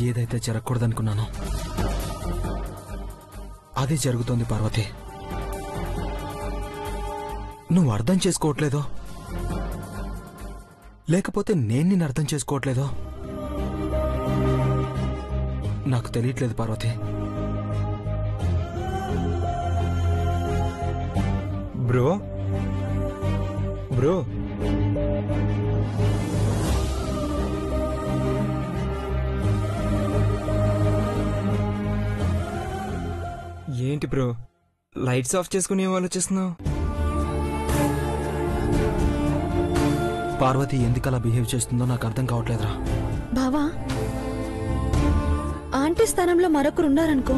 ఏదైతే జరగకూడదనుకున్నానో అదే జరుగుతోంది పార్వతి. నువ్వు అర్థం చేసుకోవట్లేదో లేకపోతే నేను నిన్ను అర్థం చేసుకోవట్లేదో నాకు తెలియట్లేదు పార్వతి. బ్రో బ్రో ఏంటి బ్రో లైట్స్ ఆఫ్ చేసుకుని ఏం ఆలోచిస్తున్నావు? పార్వతి ఎందుకలా బిహేవ్ చేస్తుందో నాకు అర్థం కావట్లేదురా. బావా, ఆంటీ స్థానంలో మరొకరు ఉన్నారనుకో,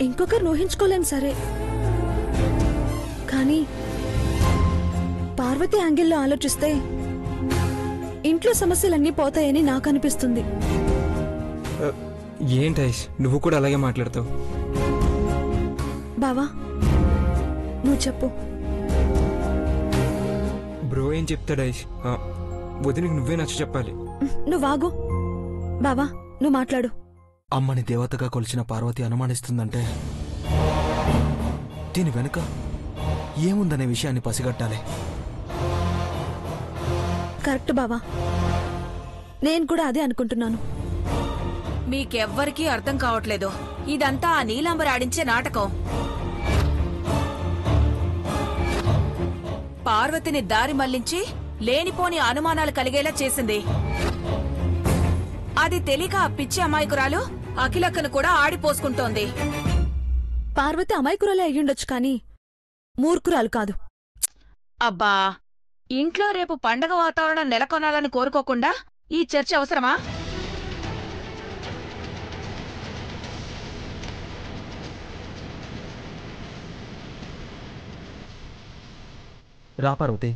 ఇంకొకరు ఊహించుకోలేం సరే, కానీ పార్వతి యాంగిల్లో ఆలోచిస్తే ఇంట్లో సమస్యలన్నీ పోతాయని నాకు అనిపిస్తుంది. ఏంటి ఐష్, నువ్వు కూడా అలాగే మాట్లాడతావు? బావా, నువ్వు చెప్పు. బ్రో ఏం చెప్తాడు ఐష్? వదినకి నువ్వే నచ్చ చెప్పాలి. నువ్వు ఆగు. బావా, నువ్వు మాట్లాడు. అమ్మని దేవతగా కొలిచిన పార్వతి అనుమానిస్తుందంటే దీని వెనుక ఏముందనే విషయాన్ని పసిగట్టాలి. కరెక్ట్ బావా, నేను కూడా అదే అనుకుంటున్నాను. మీకెవ్వరికీ అర్థం కావట్లేదు. ఇదంతా ఆ నీలాంబర్ ఆడించే నాటకం. పార్వతిని దారి మళ్లించి లేనిపోని అనుమానాలు కలిగేలా చేసింది. అది తెలియక ఆ పిచ్చి అమాయకురాలు అఖిలక్కను కూడా ఆడిపోసుకుంటోంది. పార్వతి అమాయకురాలే అయ్యుండొచ్చు, కానీ మూర్ఖురాలు కాదు. అబ్బా, ఇంట్లో రేపు పండగ వాతావరణం నెలకొనాలని కోరుకోకుండా ఈ చర్చ అవసరమా? రా పార్వతి.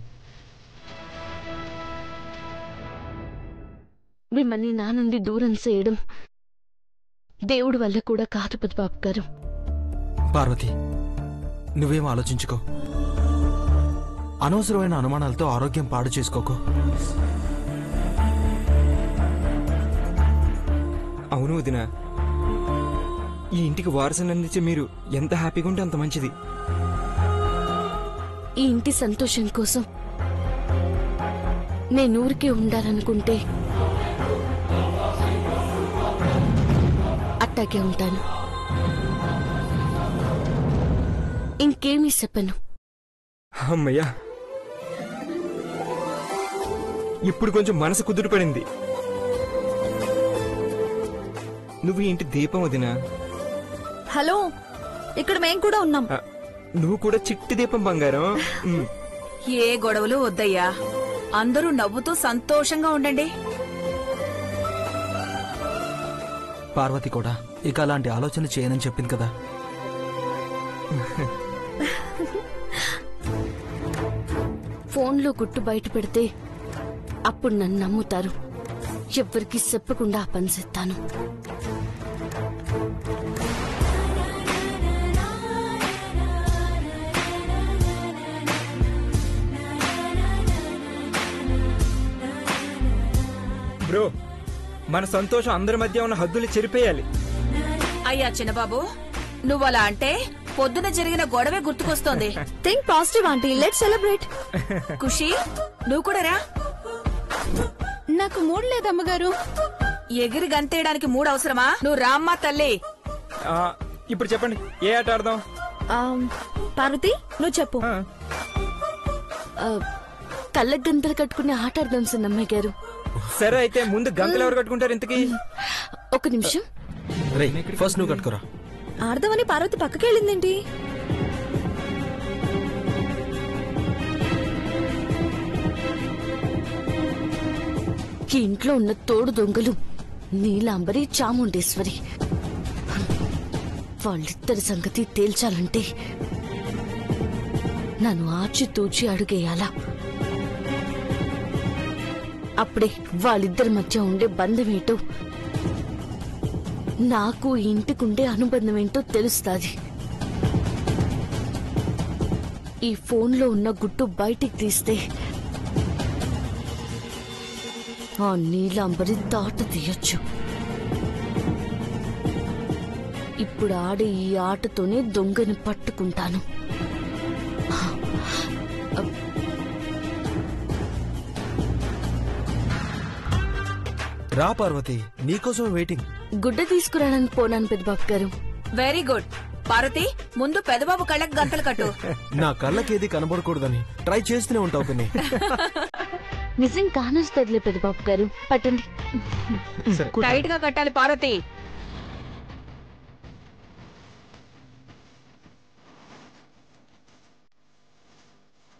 మిమ్మల్ని నా నుండి దూరం చేయడం దేవుడి వల్ల కూడా కాదు పెద్దబాబు గారు. పార్వతి, నువ్వేం ఆలోచించుకో. అనవసరమైన అనుమానాలతో ఆరోగ్యం పాడు చేసుకోకో. అవును వదిన, ఈ ఇంటికి వారసుని అందించే మీరు ఎంత హ్యాపీగా ఉంటే అంత మంచిది. ఈ ఇంటి సంతోషం కోసం నేను ఊరికే ఉండాలనుకుంటే అట్టాగే ఉంటాను. ఇంకేమీ చెప్పను. అమ్మయ్యా, ఇప్పుడు కొంచెం మనసు కుదురుపడింది. నువ్వు ఈ ఇంటి దీపం వదినా. హలో, ఇక్కడ మేం కూడా ఉన్నాం. నువ్వు కూడా చిట్టి దీపం బంగారం. ఏ గొడవలు వద్దయ్యా, అందరూ నవ్వుతూ సంతోషంగా ఉండండి. పార్వతి కూడా ఇక అలాంటి ఆలోచన చేయనని చెప్పింది కదా. ఫోన్లో గుట్టు బయట పెడితే అప్పుడు నన్ను నమ్ముతారు. ఎవ్వరికి చెప్పకుండా ఆ పని చేస్తాను. బ్రో, మన సంతోషం అందరి మధ్య ఉన్న హద్దులు చెరిపేయాలి. అయ్యా చిన్నబాబు, నువ్వలా అంటే పొద్దున జరిగిన గొడవే గుర్తుకొస్తోంది. Think positive aunty, let's celebrate. Khushi, నువ్వు కూడా రా. నాకు మూడ్ లేదమ్మగారు. ఎగిరి గంతేయడానికి మూడు అవసరమా? నువ్వు రామ్మా తల్లి. ఇప్పుడు చెప్పండి, ఏ ఆట ఆడదాం? పార్వతి, నువ్వు చెప్పు. కళ్ళకు గంతలు కట్టుకునే ఆట ఆడదాం చిన్నమ్మాయి గారు. సరే, అయితే ముందు గంతలు ఎవరు కట్టుకుంటారు ఇంతకీ? ఒక నిమిషం. ఫస్ట్ నువ్వు కట్టుకోరా. ఆడదామని పార్వతి పక్కకి వెళ్ళిందేంటి? ఈ ఇంట్లో ఉన్న తోడు దొంగలు నీలాంబరి, చాముండేశ్వరి. వాళ్ళిద్దరి సంగతి తేల్చాలంటే నన్ను ఆచితూచి అడుగేయాలా? అప్పుడే వాళ్ళిద్దరి మధ్య ఉండే బంధమేంటో, నాకు ఈ ఇంటికుండే అనుబంధం ఏంటో తెలుస్తుంది. ఈ ఫోన్లో ఉన్న గుట్టు బయటికి తీస్తే ఆ నీలాంబరి దాట తీయొచ్చు. ఇప్పుడు ఆడే ఈ ఆటతోనే దొంగని పట్టుకుంటాను. రా పార్వతి, నీకోసం వెయిటింగ్. గుడ్డ తీసుకురావడానికి పోనాను పెద్దబాబు గారు. Very good. పార్వతి, ముందు పెదబాబు కళ్ళకి గంతలు కట్టు. నా కళ్ళకేది కనబడకూడదని ట్రై చేస్తూనే ఉంటావు పిన్ని. నిజం కానొస్తుందిలే పెద్దబాబు గారు, పట్టండి. టైట్ గా కట్టాలి పార్వతి.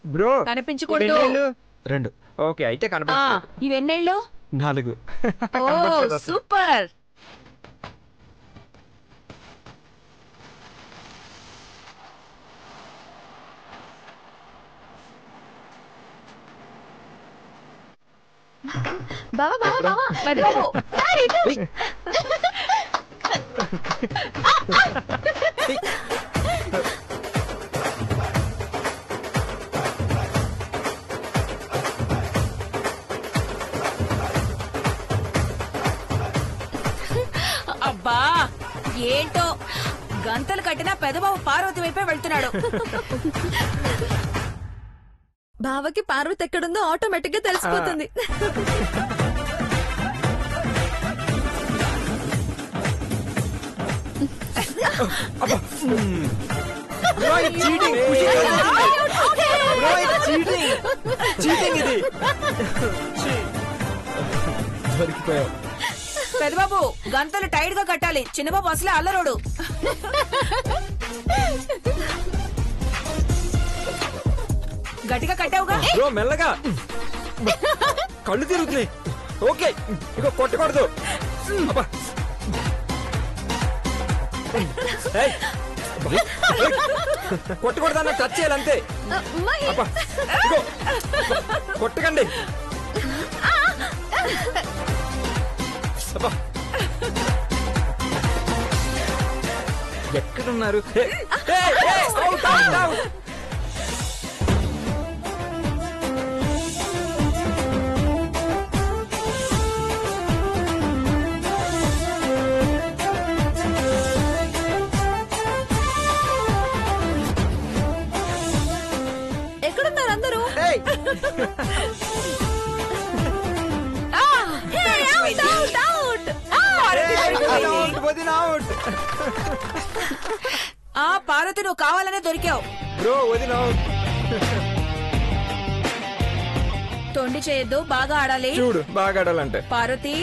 బ్రో కనిపించకూడదు. 2 ఓకే అయితే ఆ, కనపడుతుంది. ఇవెన్నేళ్ళు? 4 ఓ సూపర్. బావా బావా బావా, పెదబాబు. అబ్బా ఏంటో, గంతలు కట్టినా పెదబాబు పార్వతి వైపే వెళ్తున్నాడు. బావకి పార్వతి ఎక్కడుందో ఆటోమేటిక్ గా తెలిసిపోతుంది. చీటింగ్ ఇది. దొరికిపోయావు. పెదబాబు గంతలు టైట్ గా కట్టాలి, చిన్నబాబు అసలే అల్లరోడు. గట్టిగా కట్టావుగా. బ్రో మెల్లగా, కళ్ళు తిరుగుతున్నాయి. ఓకే ఇక కొట్టకూడదు. అబ్బా. ఏయ్, కొట్టకూడదు అన్న, టచ్ చేయాలి అంతే. అబ్బా, ఇగో, కొట్టకండి. అబ్బా. ఎక్కడున్నారు? Out, out, out. ఎక్కడున్నారు అందరూ? ఏయ్, అవుట్, వదిన అవుట్. ఆ పార్వతి, నువ్వు కావాలనే దొరికావు. బ్రో వదిన అవుట్. తొండి చేయొద్దు, బాగా ఆడాలి. చూడు బాగా ఆడాలంటే. పార్వతి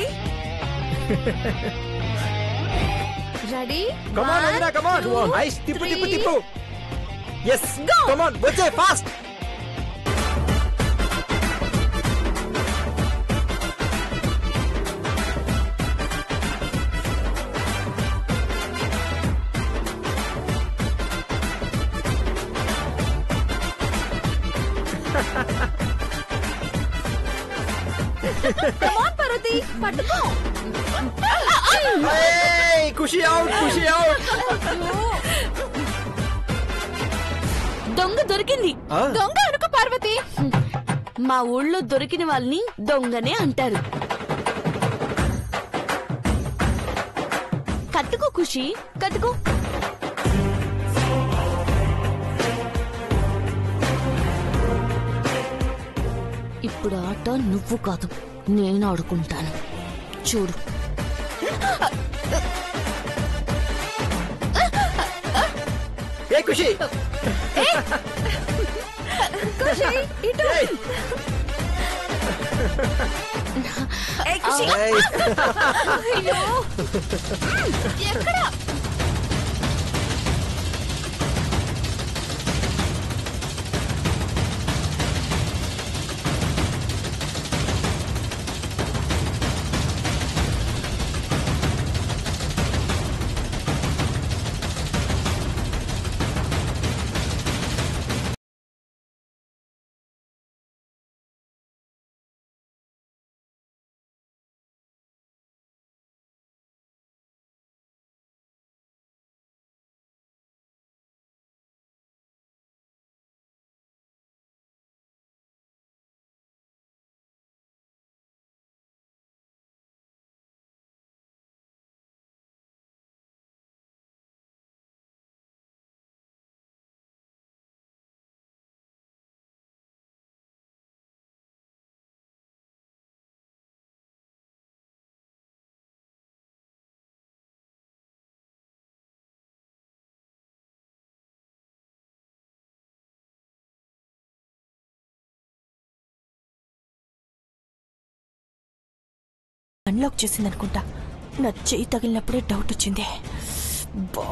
రెడీ? కమాన్ వదిన, కమాన్. ఐస్ తిప్పు తిప్పు తిప్పు. ఎస్, కమాన్ వచ్చే ఫాస్ట్. పార్వతి పట్టుకో. ఖుషి అవుట్, ఖుషి అవుట్. దొంగ దొరికింది. దొంగ అనుకో పార్వతి. మా ఊళ్ళో దొరికిన వాళ్ళని దొంగనే అంటారు. కట్టుకో ఖుషి, కట్టుకో. ఇప్పుడు ఆట నువ్వు కాదు, నేను ఆడుకుంటాను. చూడు. ఏ ఖుషి, ఖుషి ఇటు. ఏయ్. ఏయ్, ఖుషి. ఎక్కడ? అన్లాక్ చేసిందనుకుంటా. నా చెయ్యి తగిలినప్పుడే డౌట్ వచ్చింది. బా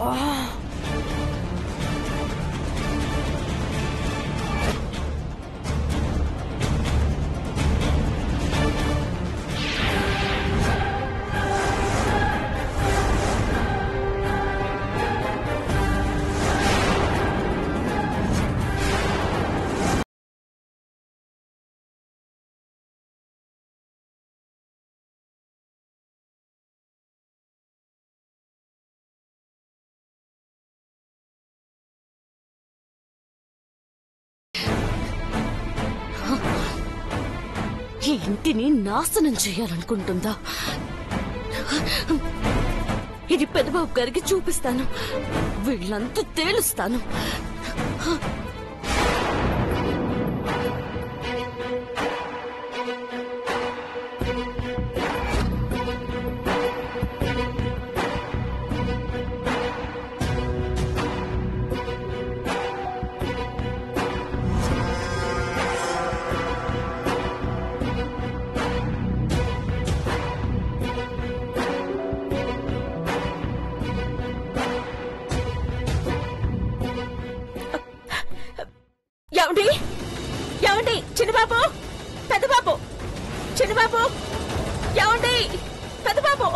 ఈ ఇంటిని నాశనం చేయాలనుకుంటుందా? ఇది పెద్దబాబు గారికి చూపిస్తాను. వీళ్ళంతా తేలుస్తాను. ఏమండి? ఏమండి? చిన్నబాబు, పెద్దబాబు, చిన్నబాబు, ఏమండి? పెద్దబాబు,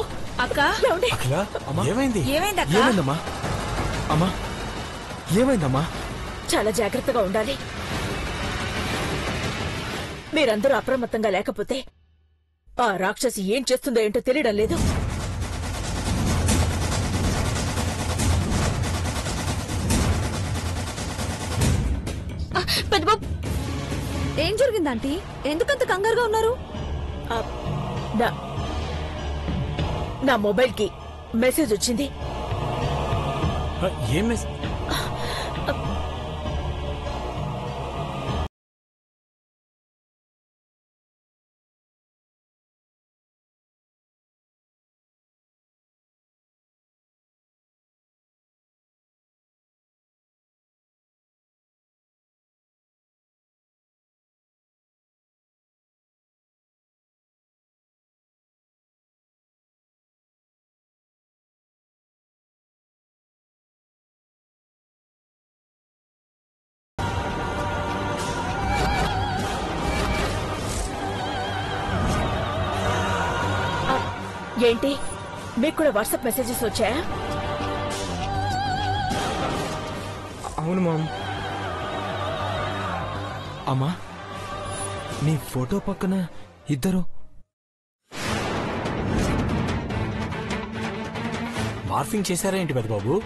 అక్క ఏమండి? అఖిల అమ్మా ఏమైంది? ఏమైందక్క? ఏమైందమ్మా? అమ్మా ఏమైందమ్మా? చాలా జాగ్రత్తగా ఉండాలి. మీరందరూ అప్రమత్తంగా లేకపోతే ఆ రాక్షసి ఏం చేస్తుందో ఏంటో తెలియడం లేదు. పెద్దబాబు, ఏం జరిగింది ఆంటీ? ఎందుకంత కంగారుగా ఉన్నారు? ఆ, నా- నా మొబైల్కి మెసేజ్ వచ్చింది. ఏం మెస్ ఏంటి, మీకు కూడా వాట్సాప్ మెసేజెస్ వచ్చాయా? అవును మామ్. అమ్మా నీ ఫోటో పక్కన ఇద్దరు మార్ఫింగ్ చేశారా ఏంటి పెద్దబాబు?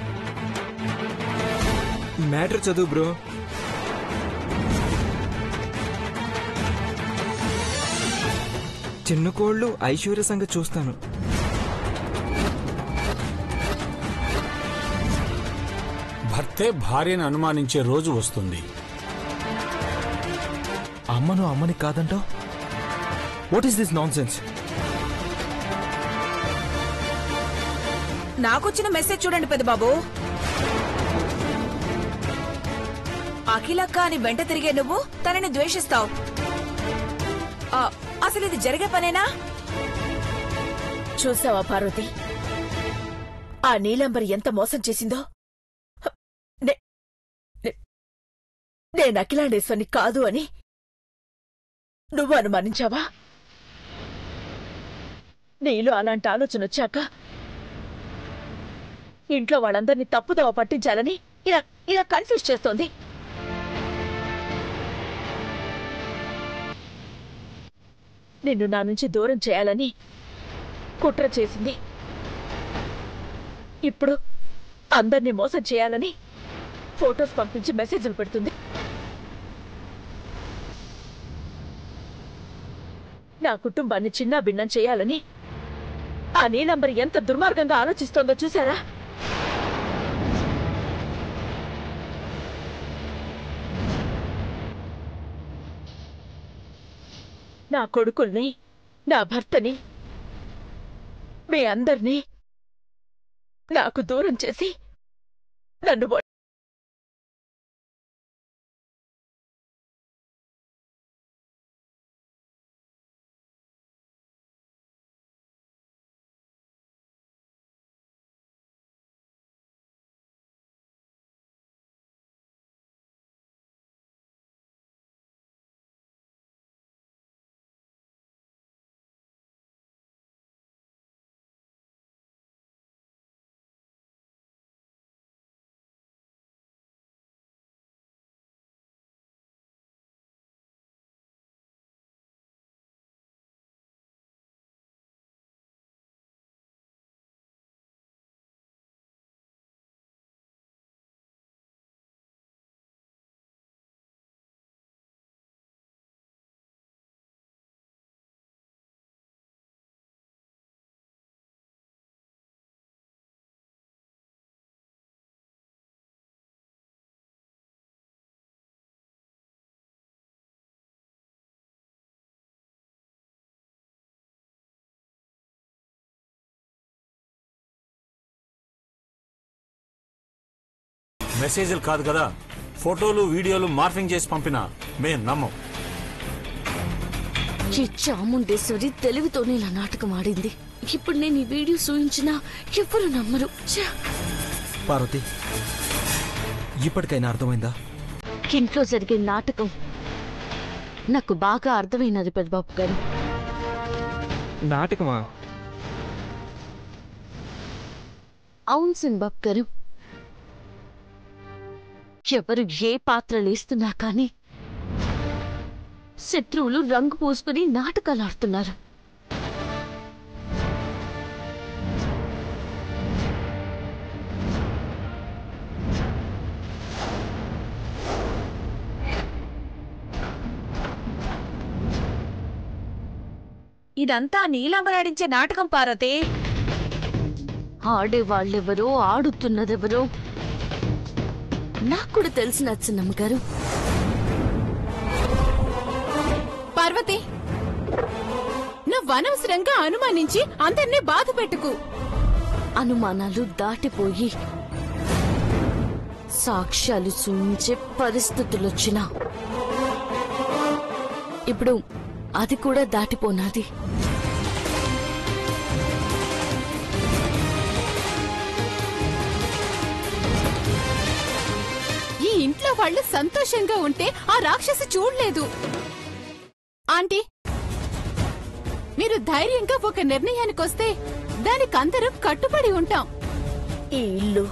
మ్యాటర్ చదువు బ్రో. చిన్న కోళ్ళు ఐశ్వర్య సంగతి చూస్తాను. భర్తే భార్యను అనుమానించే రోజు వస్తుంది. అమ్మను అమ్మని కాదంటావు? What is this nonsense? నాకొచ్చిన మెసేజ్ చూడండి పెద్దబాబు. అఖిలక్క అని వెంట తిరిగే నువ్వు తనని ద్వేషిస్తావు. అసలు ఇది జరిగే పనేనా? చూసావా పార్వతి, ఆ నీలంబరి ఎంత మోసం చేసిందో? నేను అఖిలాండేశ్వరిని కాదు అని నువ్వు అనుమానించావా? నీలో అలాంటి ఆలోచన వచ్చాక ఇంట్లో వాళ్ళందరినీ తప్పుదోవ పట్టించాలని ఇలా కన్ఫ్యూజ్ చేస్తోంది. నిన్ను నా నుంచి దూరం చేయాలని కుట్ర చేసింది. ఇప్పుడు అందర్నీ మోసం చేయాలని ఫోటోస్ పంపించి మెసేజ్లు పెడుతుంది. నా కుటుంబాన్ని చిన్న భిన్నం చేయాలని ఆ నీలంబరి ఎంత దుర్మార్గంగా ఆలోచిస్తోందో చూసారా? నా కొడుకుల్ని, నా భర్తని, మీ అందర్నీ నాకు దూరం చేసి నన్ను మెసేజ్లు కాదు కదా, ఫోటోలు వీడియోలు మార్ఫింగ్ చేసి పంపినా మేం నమ్మం. ఈ చాముండేశ్వరి తెలివితోనే ఇలా నాటకం ఆడింది. ఇప్పుడు నేను ఈ వీడియో చూయించినా ఎవ్వరు నమ్మరు. ఛ! పార్వతి, ఇప్పటికైనా అర్థమైందా? ఇంట్లో జరిగే నాటకం నాకు బాగా అర్థమైనది పెద్దబాబు గారు. నాటకమా? అవును సింబాబు గారు, ఎవరు ఏ పాత్రలు వేస్తున్నా కానీ శత్రువులు రంగు పూసుకుని నాటకాలు ఆడుతున్నారు. ఇదంతా నీలాంబరాడించే నాటకం పార్వతి. ఆడేవాళ్ళెవరో ఆడుతున్నదెవరో నాకు కూడా తెలిసిన చిన్నమ్మ గారు. పార్వతి, నువ్వు అనవసరంగా అనుమానించి అందరినీ బాధ పెట్టుకు. అనుమానాలు దాటిపోయి సాక్ష్యాలు చూయించే పరిస్థితులొచ్చినా ఇప్పుడు అది కూడా దాటిపోనాది. ఈ ఇంట్లో వాళ్ళు సంతోషంగా ఉంటే ఆ రాక్షసి చూడలేదు. ఆంటీ, మీరు ధైర్యంగా ఒక నిర్ణయానికొస్తే దానికందరం కట్టుబడి ఉంటాం. ఈ ఇల్లు,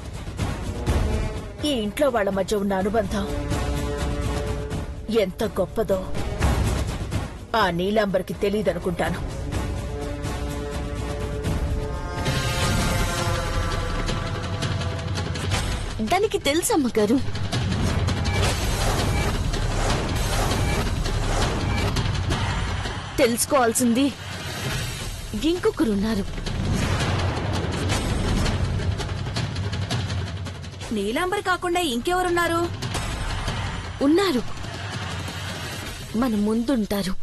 ఈ ఇంట్లో వాళ్ళ మధ్య ఉన్న అనుబంధం ఎంత గొప్పదో ఆ నీలాంబర్కి తెలియదనుకుంటాను. దానికి తెలుసమ్మ గారు. తెలుసుకోవాల్సింది ఇంకొకరున్నారు. నీలాంబరి కాకుండా ఇంకెవరున్నారు? ఉన్నారు, మన ముందుంటారు.